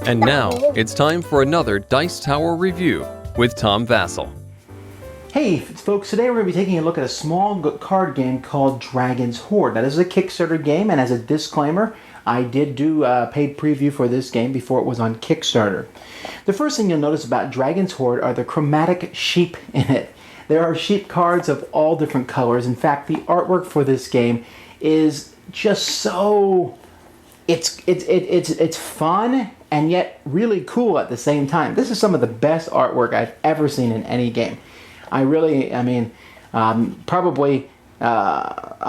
And now, it's time for another Dice Tower review with Tom Vasel. Hey folks, today we're going to be taking a look at a small card game called Dragon's Hoard. Now this is a Kickstarter game, and as a disclaimer, I did do a paid preview for this game before it was on Kickstarter. The first thing you'll notice about Dragon's Hoard are the chromatic sheep in it. There are sheep cards of all different colors. In fact, the artwork for this game is just so... It's fun and yet really cool at the same time. This is some of the best artwork I've ever seen in any game. Probably, I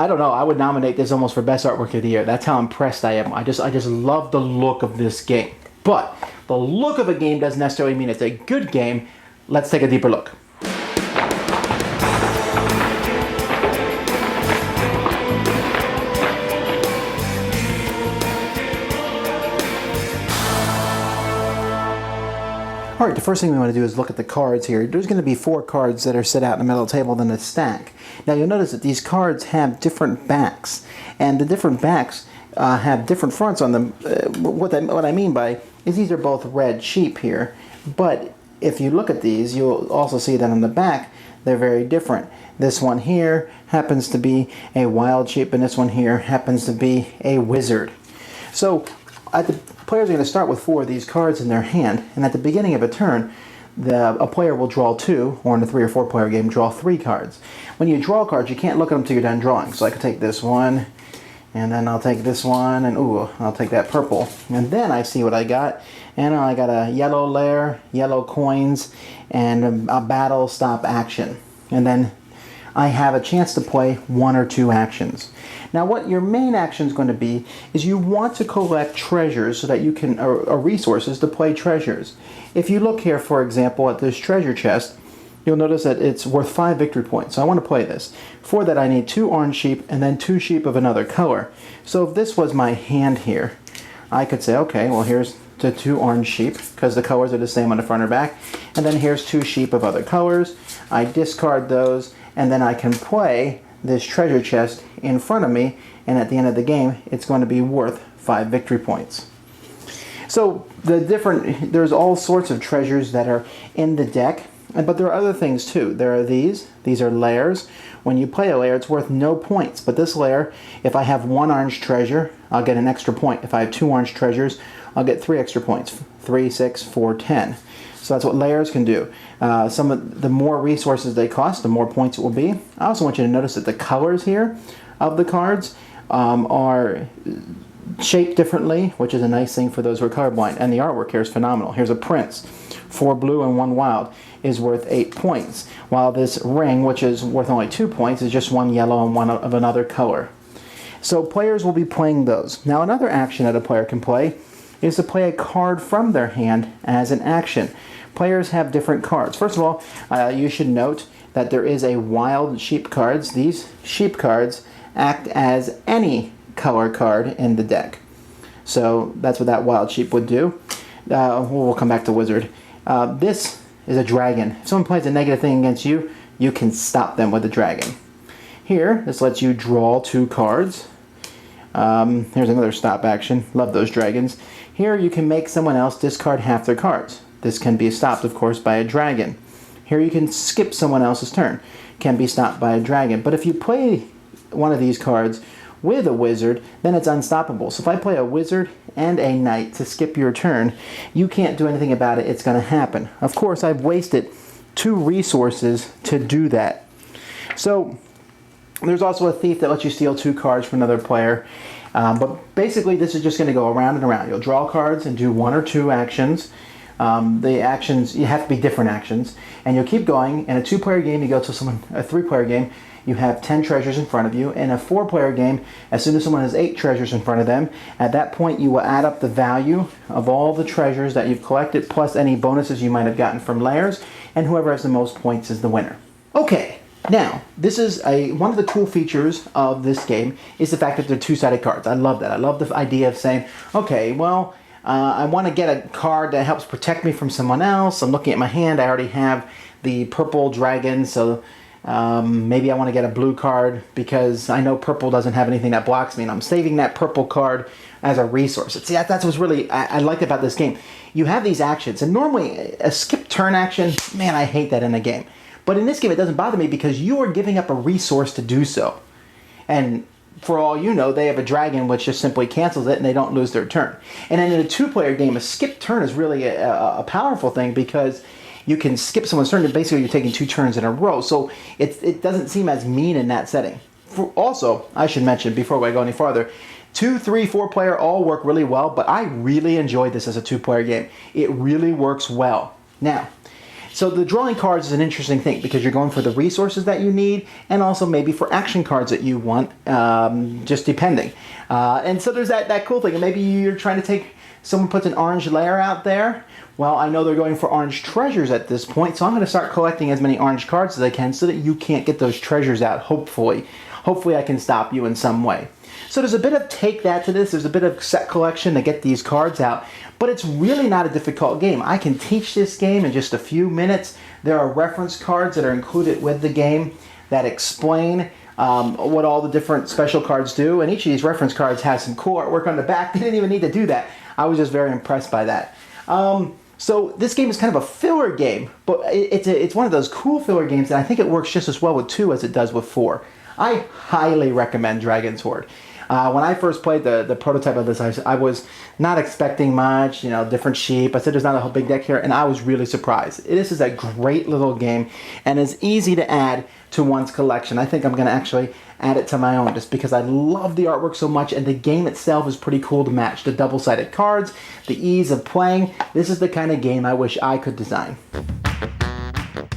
don't know, I would nominate this almost for best artwork of the year. That's how impressed I am. I just love the look of this game. But the look of a game doesn't necessarily mean it's a good game. Let's take a deeper look. Alright, the first thing we want to do is look at the cards here. There's going to be 4 cards that are set out in the middle of the table, then a stack. Now you'll notice that these cards have different backs, and the different backs have different fronts on them. What I mean by is these are both red sheep here, but if you look at these, you'll also see that on the back they're very different. This one here happens to be a wild sheep, and this one here happens to be a wizard. So players are going to start with 4 of these cards in their hand, and at the beginning of a turn, a player will draw 2, or in a 3 or 4 player game, draw 3 cards. When you draw cards, you can't look at them until you're done drawing. So I can take this one, and then I'll take this one, and ooh, I'll take that purple. And then I see what I got, and I got a yellow lair, yellow coins, and a battle stop action. And then I have a chance to play 1 or 2 actions. Now what your main action is going to be is you want to collect treasures so that you can, or resources to play treasures. If you look here, for example, at this treasure chest, you'll notice that it's worth 5 victory points. So I want to play this. For that I need 2 orange sheep and then 2 sheep of another color. So if this was my hand here, I could say, okay, well here's the 2 orange sheep, because the colors are the same on the front or back. And then here's 2 sheep of other colors. I discard those, and then I can play this treasure chest in front of me, and at the end of the game it's going to be worth 5 victory points. So there's all sorts of treasures that are in the deck, but there are other things too. There are these are layers. When you play a layer, it's worth no points, but this layer, if I have 1 orange treasure, I'll get an extra point. If I have 2 orange treasures, I'll get 3 extra points. 3, 6, 4, 10. So that's what layers can do. Some of the more resources they cost, the more points it will be. I also want you to notice that the colors here of the cards are shaped differently, which is a nice thing for those who are colorblind. And the artwork here is phenomenal. Here's a prince. 4 blue and 1 wild is worth 8 points, while this ring, which is worth only 2 points, is just 1 yellow and 1 of another color. So players will be playing those. Now another action that a player can play is to play a card from their hand as an action. Players have different cards. First of all, you should note that there is a wild sheep cards. These sheep cards act as any color card in the deck. So that's what that wild sheep would do. We'll come back to wizard. This is a dragon. If someone plays a negative thing against you, you can stop them with a dragon. Here, this lets you draw 2 cards. Here's another stop action. Love those dragons. Here you can make someone else discard half their cards. This can be stopped, of course, by a dragon. Here you can skip someone else's turn. Can be stopped by a dragon. But if you play one of these cards with a wizard, then it's unstoppable. So if I play a wizard and a knight to skip your turn, you can't do anything about it. It's going to happen. Of course, I've wasted 2 resources to do that. So there's also a thief that lets you steal 2 cards from another player. But basically, this is just going to go around and around. You'll draw cards and do 1 or 2 actions. The actions, you have to be different actions. And you'll keep going. In a 2-player game, you go to a 3-player game, you have 10 treasures in front of you. In a 4-player game, as soon as someone has 8 treasures in front of them, at that point you will add up the value of all the treasures that you've collected, plus any bonuses you might have gotten from layers, and whoever has the most points is the winner. Okay. Now, this is one of the cool features of this game is the fact that they're 2-sided cards. I love that. I love the idea of saying, okay, well, I want to get a card that helps protect me from someone else. I'm looking at my hand. I already have the purple dragon, so Maybe I want to get a blue card because I know purple doesn't have anything that blocks me, and I'm saving that purple card as a resource. See, that's what's really I liked about this game. You have these actions, and normally a skip turn action, man, I hate that in a game. But in this game, it doesn't bother me because you are giving up a resource to do so. And for all you know, they have a dragon which just simply cancels it and they don't lose their turn. And then in a 2-player game, a skip turn is really a powerful thing because you can skip someone's turn and basically you're taking 2 turns in a row. So it doesn't seem as mean in that setting. Also, I should mention before I go any farther, 2, 3, 4-player all work really well, but I really enjoyed this as a 2-player game. It really works well. Now, so the drawing cards is an interesting thing because you're going for the resources that you need and also maybe for action cards that you want, just depending. And so there's that cool thing. And maybe you're trying to take, someone puts an orange layer out there. Well, I know they're going for orange treasures at this point, so I'm going to start collecting as many orange cards as I can so that you can't get those treasures out, hopefully. Hopefully I can stop you in some way. So there's a bit of take that to this. There's a bit of set collection to get these cards out. But it's really not a difficult game. I can teach this game in just a few minutes. There are reference cards that are included with the game that explain what all the different special cards do. And each of these reference cards has some cool artwork on the back. They didn't even need to do that. I was just very impressed by that. So this game is kind of a filler game, but it's one of those cool filler games, and I think it works just as well with 2 as it does with 4. I highly recommend Dragon's Hoard. When I first played the prototype of this, I was not expecting much, different sheep. I said there's not a whole big deck here, and I was really surprised. This is a great little game, and is easy to add to one's collection. I think I'm going to actually add it to my own just because I love the artwork so much, and the game itself is pretty cool to match. The double-sided cards, the ease of playing. This is the kind of game I wish I could design.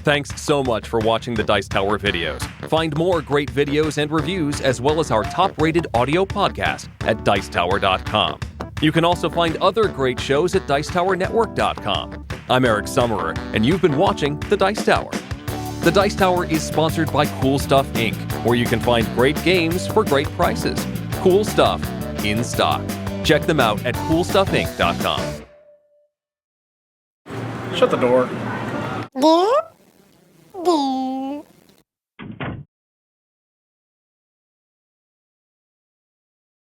Thanks so much for watching the Dice Tower videos. Find more great videos and reviews as well as our top-rated audio podcast at Dicetower.com. You can also find other great shows at Dicetowernetwork.com. I'm Eric Summerer, and you've been watching The Dice Tower. The Dice Tower is sponsored by Cool Stuff Inc., where you can find great games for great prices. Cool stuff in stock. Check them out at CoolStuffInc.com. Shut the door. There.